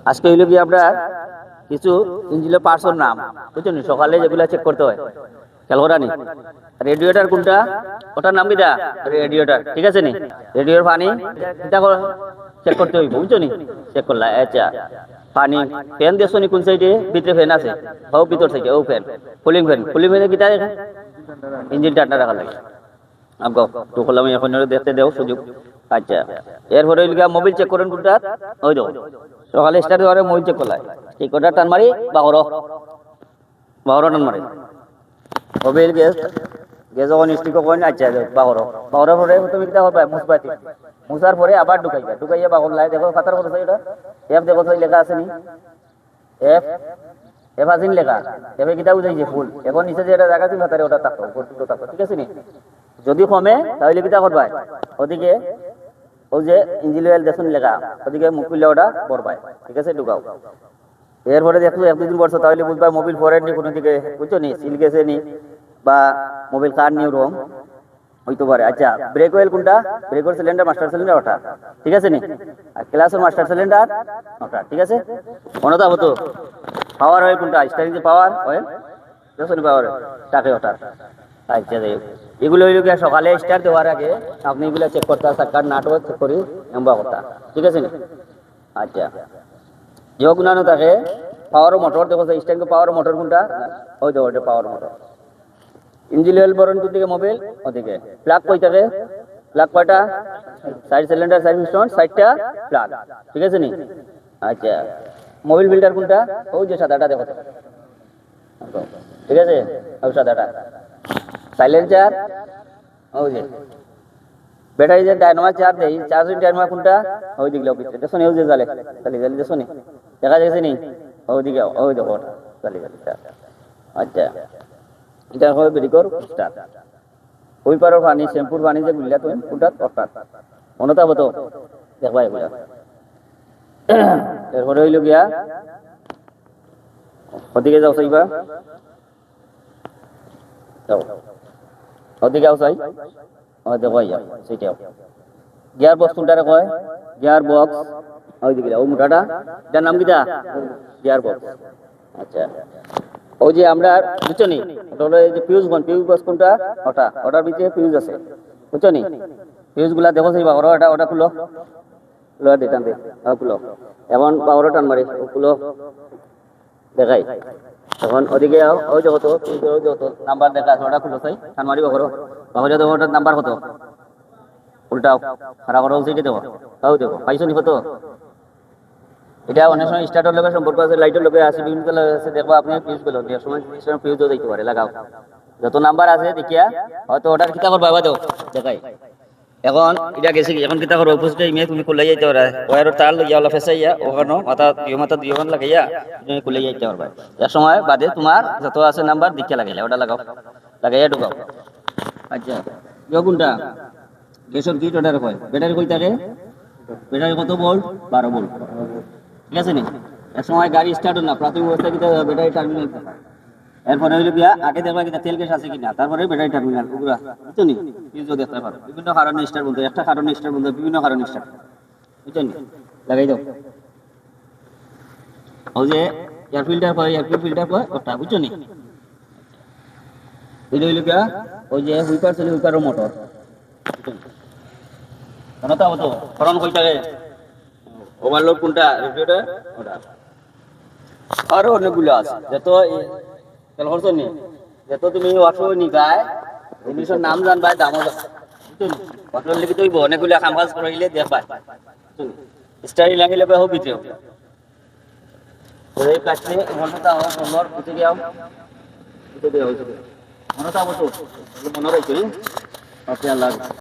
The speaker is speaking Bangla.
আজকে হইল কি আমরা কিছু ইঞ্জিনের পার্টসের নাম বুঝছো নি, সকালে যেগুলা চেক করতে হয় খেয়াল করা নি। রেডিয়েটর কোনটা, ওটার নাম কিটা? রেডিয়েটর, ঠিক আছে নি। রেডিয়েটর পানি চেক করতে হইব বুঝছো নি, চেক করলা। আচ্ছা পানি ফ্যান দেখছো নি কোন সাইডে? ভিতরে ফ্যান আছে, হোক ভিতর সাইডে ও ফ্যান, কুলিং ফ্যান। কুলিং ফ্যানে কিটা ইঞ্জিন ঠান্ডা রাখা লাগে। আগাও তো করলাম এখন দেখতে দেও সুযোগ। আচ্ছা এরপরে হইল গিয়া মোবিল চেক করেন কোনটা? ওই দেখো সকালে স্টার্ট করে মোবিল চেক করলাই, ঠিক ওটা টান মারি বাহরো বাহরো টান মারি মোবিল গ্যাস গ্যাস যখন স্টিক করেন। আচ্ছা বাহরো বাহরো পরে তুমি কিটা করবা? মুসবাতি মুসার পরে আবার ঢুকাইবা, ঢুকাইয়া বাহর লাই দেখো খাতার কত এটা এফ দেখো তো লেখা আছে নি, এফ এফ আজিন লেখা। এফে কিটা বুঝাইছে ফুল। এখন নিচে যে এটা জায়গা ছিল খাতারে ওটা থাকো, উপর থাকো, ঠিক আছে নি। যদি কমে তাহলে কিটা করবা? ওদিকে ওই যে ইঞ্জিন অয়েল দেখুন লেখা, ওদিকে মুখ খুললে ওটা করবাই, ঠিক আছে ঢুকাও। এরপরে দেখো এক দুদিন বছর তাহলে বুঝবা মোবিল ফরেন নি কোনো দিকে, বুঝছো নি, সিল গেছে নি বা মোবিল কার নিউ রোম হইতে পারে। আচ্ছা ব্রেক অয়েল কোনটা? ব্রেকের সিলিন্ডার মাস্টার সিলিন্ডার ওটা, ঠিক আছে নি। আর ক্লাসের মাস্টার সিলিন্ডার ওটা, ঠিক আছে। মনে তো হতো পাওয়ার অয়েল কোনটা? স্টারিং যে পাওয়ার অয়েল দেখছো নি, পাওয়ার টাকে ওটা। আচ্ছা যাই হোক, এগুলো হইল গিয়া সকালে স্টার্ট দেওয়ার আগে আপনি এগুলো চেক করতে, সাক্কার নাটও চেক করি এমবা করতা, ঠিক আছে নি। আচ্ছা যে গুণানো থাকে পাওয়ার মোটর দেখো স্টারিং পাওয়ার মোটর কোনটা? ওই দেখো ওটা পাওয়ার মোটর। ইঞ্জিন অয়েল বরণ কোন দিকে? মোবিল ওদিকে। প্লাগ কই থাকে? প্লাগ কয়টা? সাইড সিলিন্ডার সাইড পিস্টন সাইডটা প্লাগ, ঠিক আছে নি। আচ্ছা মোবিল ফিল্টার কোনটা? ওই যে সাদাটা দেখো, ঠিক আছে ওই সাদাটা। সাইলেন্সার ওই যে ব্যাটারি যে ডায়নামা চার্জ দেই, চার্জিং ডায়নামা কোনটা? ওই দিকে অফিস দেখো নি, ওই যে জ্বালে চালি চালি দেখো নি, দেখা যাচ্ছে নি ওই দিকে, ওই দেখো ওটা চালি চালি। আচ্ছা এটা হবে বেরিকর স্টার। ওই পারো পানি শ্যাম্পুর পানি যে গুলিয়া তুমি কোনটা? অর্থাৎ মনে থাকবো তো দেখবা এগুলা। এরপরে হইল গিয়া ওদিকে যাও সাইবা, যাও ওদিকে আও চাই, ও দেখো ইয়া সেটাও। গিয়ার বক্স কোনটারে কয়? গিয়ার বক্স ওই দিকে ওই মোটাটা, এটার নাম কিটা? Gear box. আচ্ছা ওই যে আমরা বুঝছো নি, ওটা হলো এই যে ফিউজ বন, ফিউজ বক্স কোনটা? ওটা, ওটার ভিতরে ফিউজ আছে বুঝছো নি। ফিউজ গুলা দেখো সেই বাবর ওটা, ওটা খুলো খুলো দিতাম দে খুলো। এখন বাবর টান মারি খুলো দেখাই। তখন ওদিকে ওই যে কত যত নাম্বার দেখা আছে ওটা খুলো চাই টান মারি বাবর বাবর দেখো ওটার নাম্বার কত, উল্টাও খারাপ করো সেইটা দেবো, তাও দেখো পাইছো নি কত। এটা অনেক সময় স্টার্টার লোকের সম্পর্ক আছে, লাইটের লোকে আছে, বিভিন্ন কালার আছে, দেখবো আপনি ফিউজ গুলো দেওয়ার সময় ফিউজও দিতে পারে, লাগাও যত নাম্বার আছে দেখিয়া হয়তো ওটার কিতা করবা বাবা দেও দেখাই। এখন এটা গেছে কি, এখন কিতা করো অপোজিটে ইমে তুমি খুলে যাইতে পারো, ওয়ারের তার লইয়া ওলা ফেসাইয়া ওখানে মাথা দুই ওখান লাগাইয়া তুমি খুলে যাইতে পারবা। এক সময় বাদে তোমার যত আছে নাম্বার দেখিয়া লাগাইলে ওটা লাগাও, লাগাইয়া ঢুকাও। আচ্ছা কোনটা? গ্যাসের কিট ওটার কয় ব্যাটারি কই থাকে? ব্যাটারি কত ভোল্ট? 12 ভোল্ট, ঠিক আছে নি। এক সময় গাড়ি স্টার্ট না প্রাথমিক অবস্থায় কিন্তু ব্যাটারি টার্মিনাল। এরপরে হইল গিয়া আগে দেখবা কিনা তেল গ্যাস আছে কিনা, তারপরে ব্যাটারি টার্মিনাল ওগুলা বুঝছো নি, ফিউজও দেখতে পারো। বিভিন্ন কারণে স্টার্ট বলতে, একটা কারণে স্টার্ট বলতে, বিভিন্ন কারণে স্টার্ট, বুঝছো নি। লাগাই দাও ওই যে এয়ার ফিল্টার কয়, এয়ার ফিল্টার কয় ওটা, বুঝছো নি। এটা হইল গিয়া ওই যে হুইপার ছিল, হুইপারের মোটর মনে তো হতো ফরন কই থাকে? ওভারলোড কোনটা? রেডিয়েটর ওটা। আরো অনেকগুলো আছে যত তেল খরচ নি, যত তুমি অটো নি গায় জিনিসের নাম জানবা, দামও অটোর লিখে তুই অনেকগুলো কাম কাজ করাইলে দেখবা স্টাইল লাগিলে হোক ভিতরে এই কাছে মনে তা হোক সুন্দর ভিতরে যাও, ভিতরে যাও মনে তা হতো মনে রাখছি। ওকে আল্লাহ।